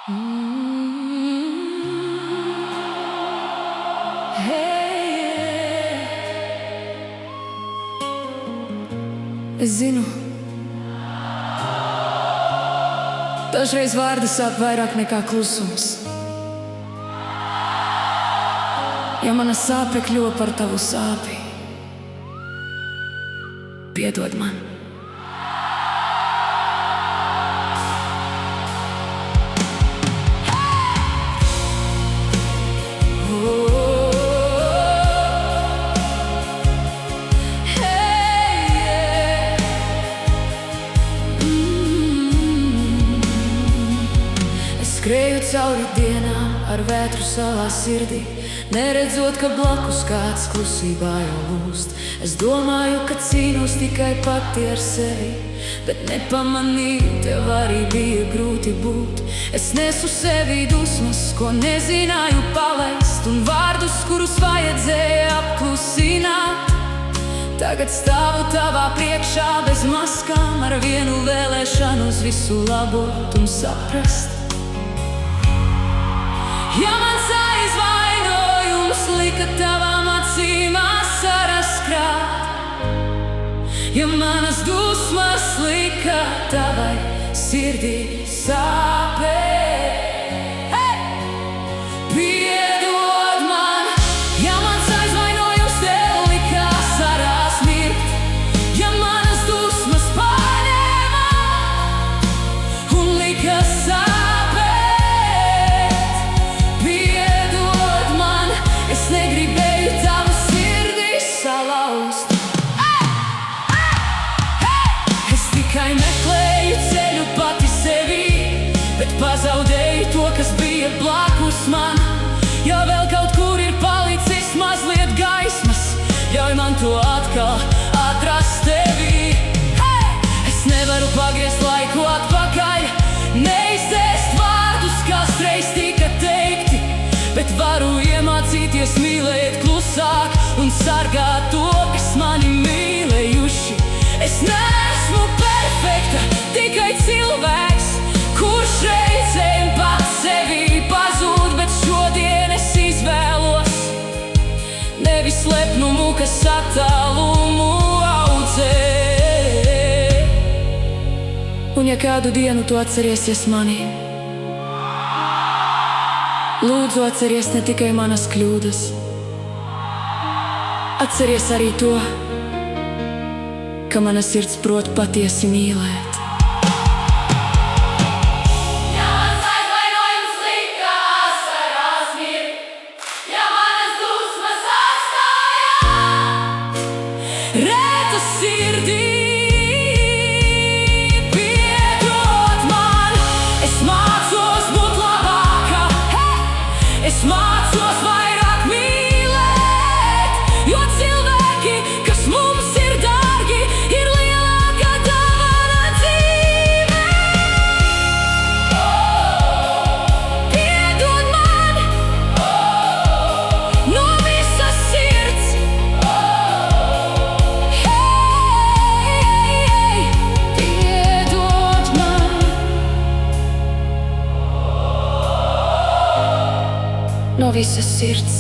Es zinu, dažreiz vārdi sāp vairāk nekā klusums. Ja mana sāpe kļuva par tavu sāpi, piedod man. Skrēju cauri dienām ar vētru savā sirdī, neredzot, ka blakus kāds klusībā jau lūst. Es domāju, ka cīnos tikai pati ar sevi, bet nepamanīju, tev arī bija grūti būt. Es nesu sevī dusmas, ko nezināju palaist, un vārdus, kurus vajadzēja apklusināt. Tagad stāvu tavā priekšā bez maskām, ar vienu vēlēšanu uz visu labot un saprast. Ja mans aizvainojums lika tavām acīm asaras krāt, ja manas dusmas lika tavai sirdī sāpēt, piedod man. Ja mans aizvainojums tev lika asarās mirt, ja manas dusmas pārņēma un lika sāpēt, es negribēju tavu sirdī salauzt. Es tikai meklēju ceļu pati sevī, bet pazaudēju to, kas bija blakus man. Ja vēl kaut kur ir palicis mazliet gaismas, ļauj man to atkal atrast tevī. Es nevaru pagriezt laiku atpakaļ, neizdzēst vārdus, kas reiz tika teikti, bet varu iemācīties mīlēt klusāk un sargāt to, kas mani mīlējuši. Es neesmu perfekta, tikai cilvēks, kurš reizēm pats sevī pazūd, bet šodien es izvēlos nevis lepnumu, kas attālumu audzē. Un ja kādu dienu tu atcerēsies mani, lūdzu, atceries ne tikai manas kļūdas, atceries arī to, ka mana sirds prot patiesi mīlēt. Ja mans aizvainojums lika asarās mirt, ja manas dusmas atstāja rēta sirdī, piedod man. Es mācos būt labāka, es mācos vairāk mīlēt, jo cilvēki, kas mums ir dārgi, ir lielākā dāvana dzīvē. Piedod man no visas sirds. Piedod man no visas sirds.